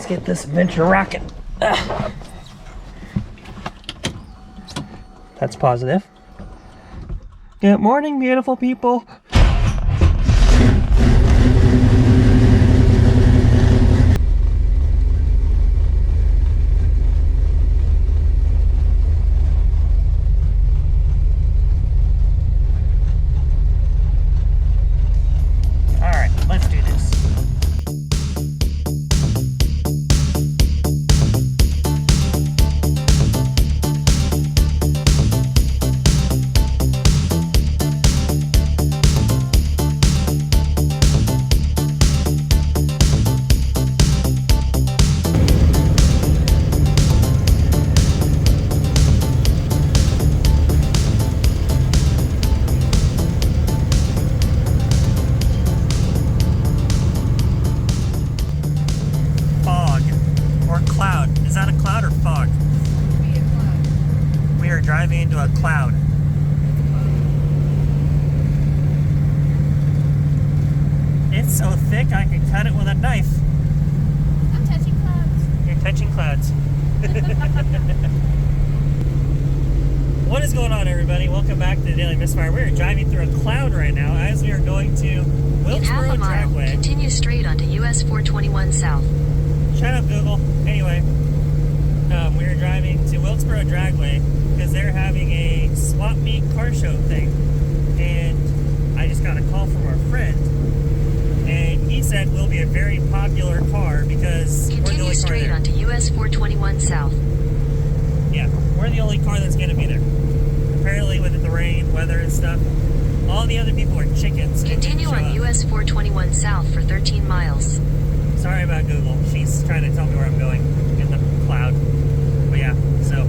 get this adventure rocking. That's positive. Good morning, beautiful people. Driving into a cloud. It's so thick I can cut it with a knife. I'm touching clouds. You're touching clouds. What is going on, everybody? Welcome back to the Daily Misfire. We're driving through a cloud right now as we are going to Wilkesboro Dragway. Continue straight onto US 421 South. Shut up, Google. Anyway, we're driving to Wilkesboro Dragway because they're having a swap meet car show thing, and I just got a call from our friend, and he said we'll be a very popular car because we're the only car there. Continue straight onto US 421 South. Yeah, we're the only car that's going to be there. Apparently, with the rain, weather, and stuff, all the other people are chickens. Continue on US 421 South for 13 miles. Sorry about Google. She's trying to tell me where I'm going in the cloud. But yeah, so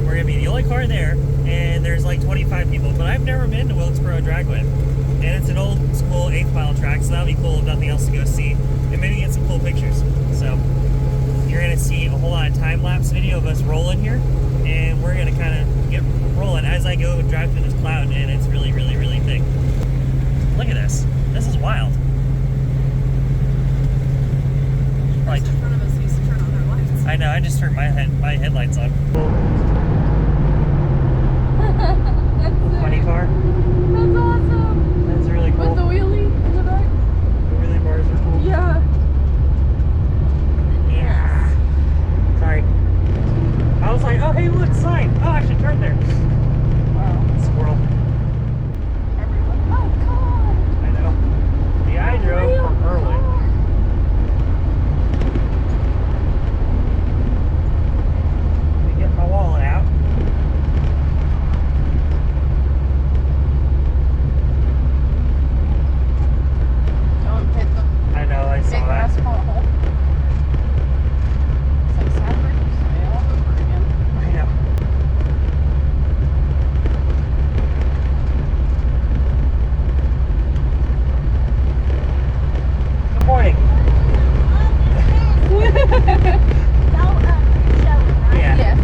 we're going to be the only car there, and there's like 25 people, but I've never been to Wilkesboro Dragway, and it's an old school 8th mile track, so that'll be cool if nothing else to go see, and maybe get some cool pictures. So you're going to see a whole lot of time-lapse video of us rolling here, and we're going to kind of get rolling as I go and drive through this cloud, and it's really, really, really thick. Look at this. This is wild. Right in front of us needs to turn on their lights. I know, I just turned my headlights on. Funny car. That's awesome. That's really cool. With the wheelie in the back. The wheelie bars are cool. Yeah. Yeah. Sorry. I was like, oh hey look, sign. Oh, I should turn there. Wow. Squirrel. Everyone. Oh God. I know. Yeah, I drove from Irwin. Let me get my wallet out. Don't hit the I know, I saw big that. grass pothole. It's like Saturday all over again. I know. Good morning. Yeah. Yes.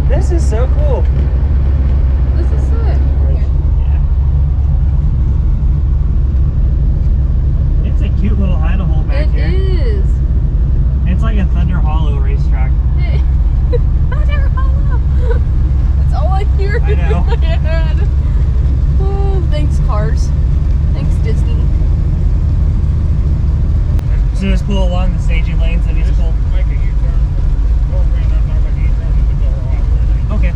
This is so cool. This is sick. Yeah. It's a cute little Idaho back here. It is. It's like a Thunder Hollow racetrack. Thunder Hollow. That's all I hear. I know. In my head. Oh, thanks, cars. Thanks, Disney. So just pull along the staging lanes and it's cool. Make a U-turn. Go around that number U-turn and go off. Okay.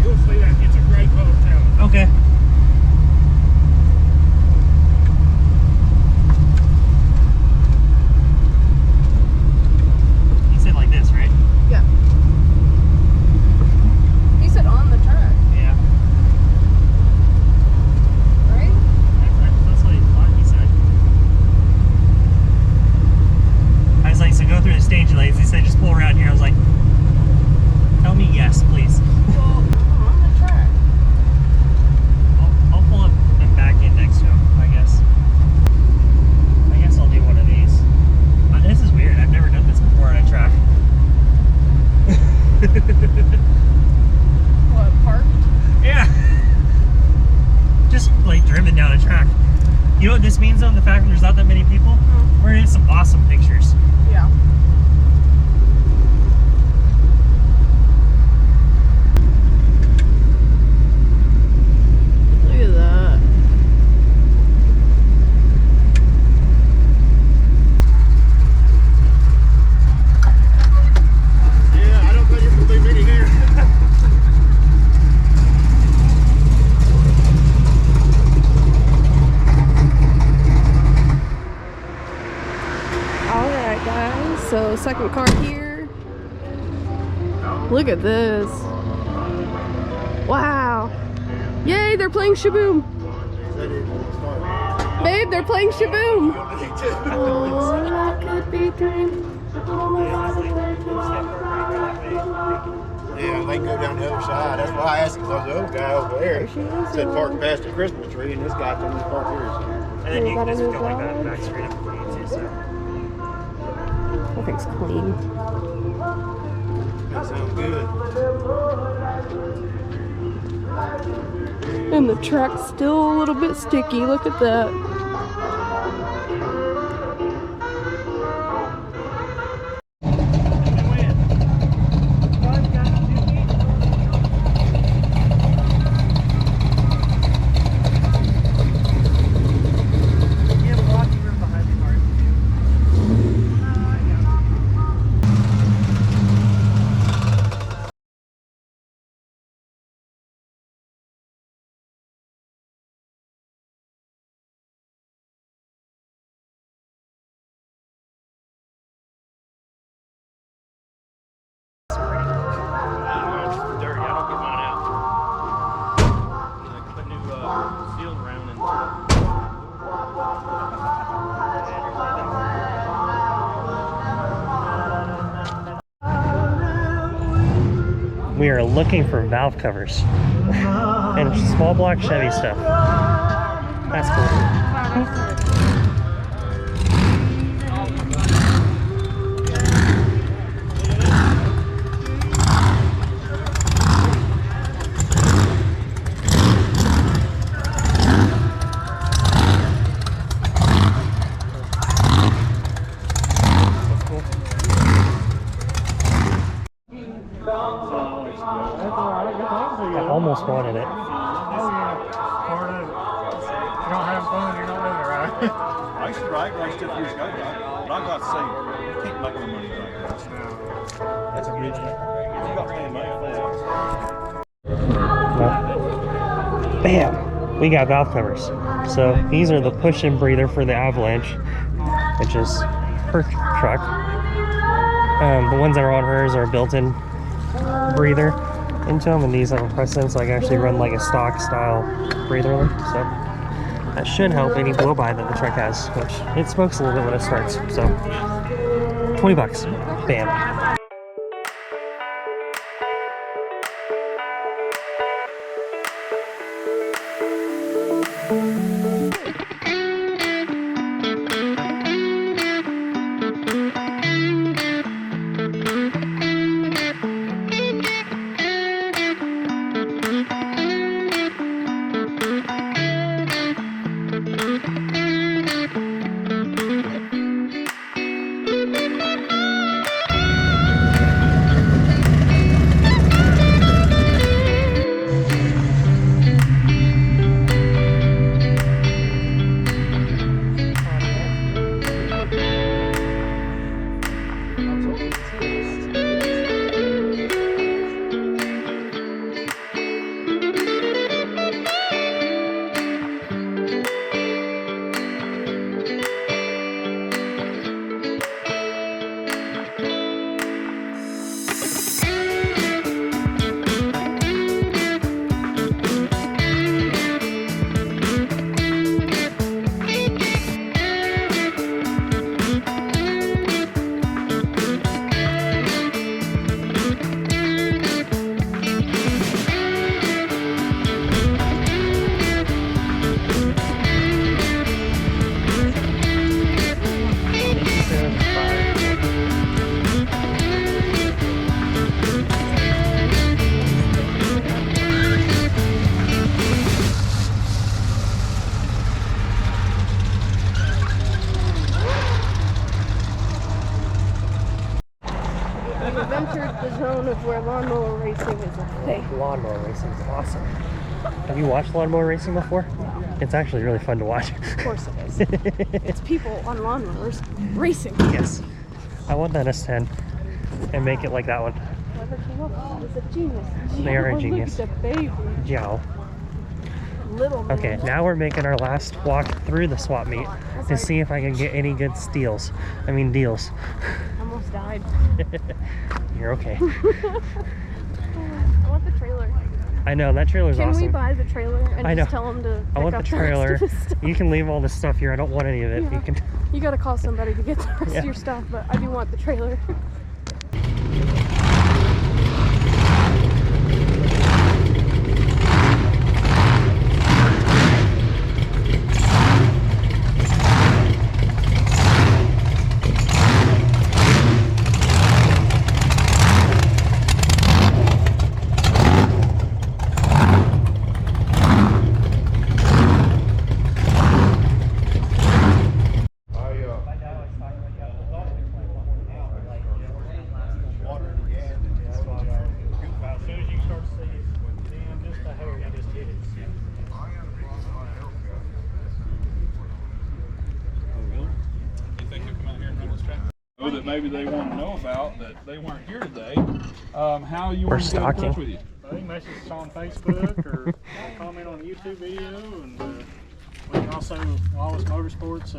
You'll see that. It's a great little town. Okay. You said like this, right? Yeah. He said on the track, Yeah. right? That's what he said. I was like, so go through the stage lanes. He said, just pull around here. I was like, tell me yes, please. Well, on the track. means though, the fact that there's not that many people, we're gonna get some awesome pictures. Yeah. Look at that. Yeah, I don't think it will be many here. Alright guys, so second car here. Look at this. Wow. Yay, they're playing Shaboom. Babe, they're playing Shaboom. Oh, that could be dream. Yeah, they can go down the other side. That's why I asked him, because the other guy over there said park past the Christmas tree, and this guy told me to park here. So. And then you can just go like that back straight up for you too, so. Everything's clean. That sounds good. And the track's still a little bit sticky. Look at that. We are looking for valve covers and small block Chevy stuff. That's cool. I almost wanted it. Oh, yeah. Part of it. You don't have fun, you're not doing it right. I used to drag race 2 years ago, but I got to say, you can't make no money drag race. That's a big thing. You got to pay money for that. Bam! We got valve covers. So these are the push and breather for the Avalanche, which is her truck. The ones that are on hers are built-in breather into them, and these have a precedent, so I can actually run like a stock style breather on them. So that should help any blow by that the truck has, which it smokes a little bit when it starts. So 20 bucks. Bam. tone of where lawnmower racing is a thing. Lawnmower racing is awesome. Have you watched lawnmower racing before? No. It's actually really fun to watch. Of course it is. It's people on lawnmowers racing. Yes. I want that S10 and make it like that one. Whoever came up with that is a genius. They are a Oh, genius. Look at the baby. Jow. Little man. Okay, now we're making our last walk through the swap meet to see if I can get any good deals. Almost died. You're okay. I want the trailer. I know, that trailer's Can awesome. we buy the trailer and I know. just tell them to pick I want up the trailer. rest of the stuff? You can leave all this stuff here. I don't want any of it. Yeah. You can. You gotta call somebody to get the rest Yeah. of your stuff, but I do want the trailer. That maybe they want to know about that they weren't here today. How you We're want to get in stalking. touch with you? I think message us on Facebook or comment on a YouTube video, and we can also, Wallace Motorsports,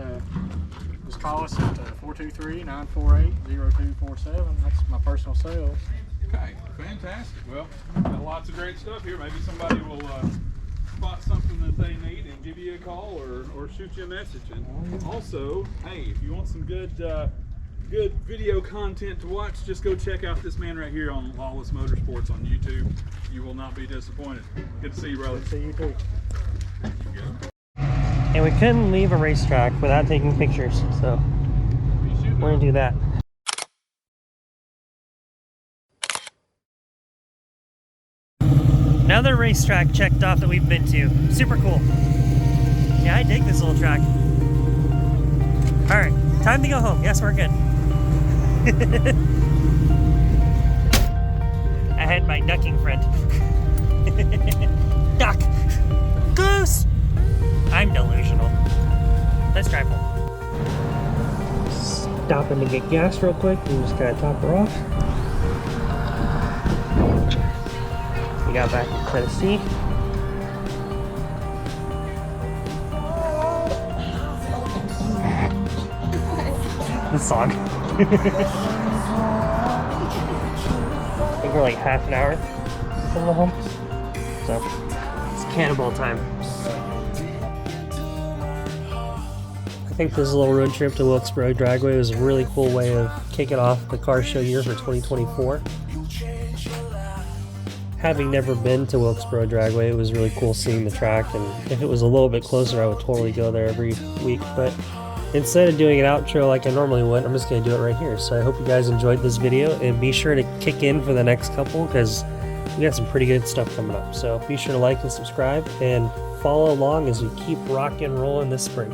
just call us at 423-948-0247. That's my personal cell. Okay, fantastic. Well, got lots of great stuff here. Maybe somebody will spot something that they need and give you a call or shoot you a message. And also, hey, if you want some good video content to watch, just go check out this man right here on Wallace Motorsports on YouTube. You will not be disappointed. Good to see you, brother. See you too. And we couldn't leave a racetrack without taking pictures, so we're gonna do that. Another racetrack checked off that we've been to. Super cool. Yeah, I dig this little track. Alright, time to go home. Yes, we're good. I had my ducking friend. Duck! Goose! I'm delusional. Let's drive home. Stopping to get gas real quick. We just gotta top her off. We got back to Tennessee. This song. I think we're like half an hour from the home. So it's cannonball time. I think this little road trip to Wilkesboro Dragway was a really cool way of kicking off the car show year for 2024. Having never been to Wilkesboro Dragway, it was really cool seeing the track, and if it was a little bit closer, I would totally go there every week. But instead of doing an outro like I normally would, I'm just going to do it right here. So I hope you guys enjoyed this video, and be sure to kick in for the next couple, because we got some pretty good stuff coming up. So be sure to like and subscribe, and follow along as we keep rocking and rolling this spring.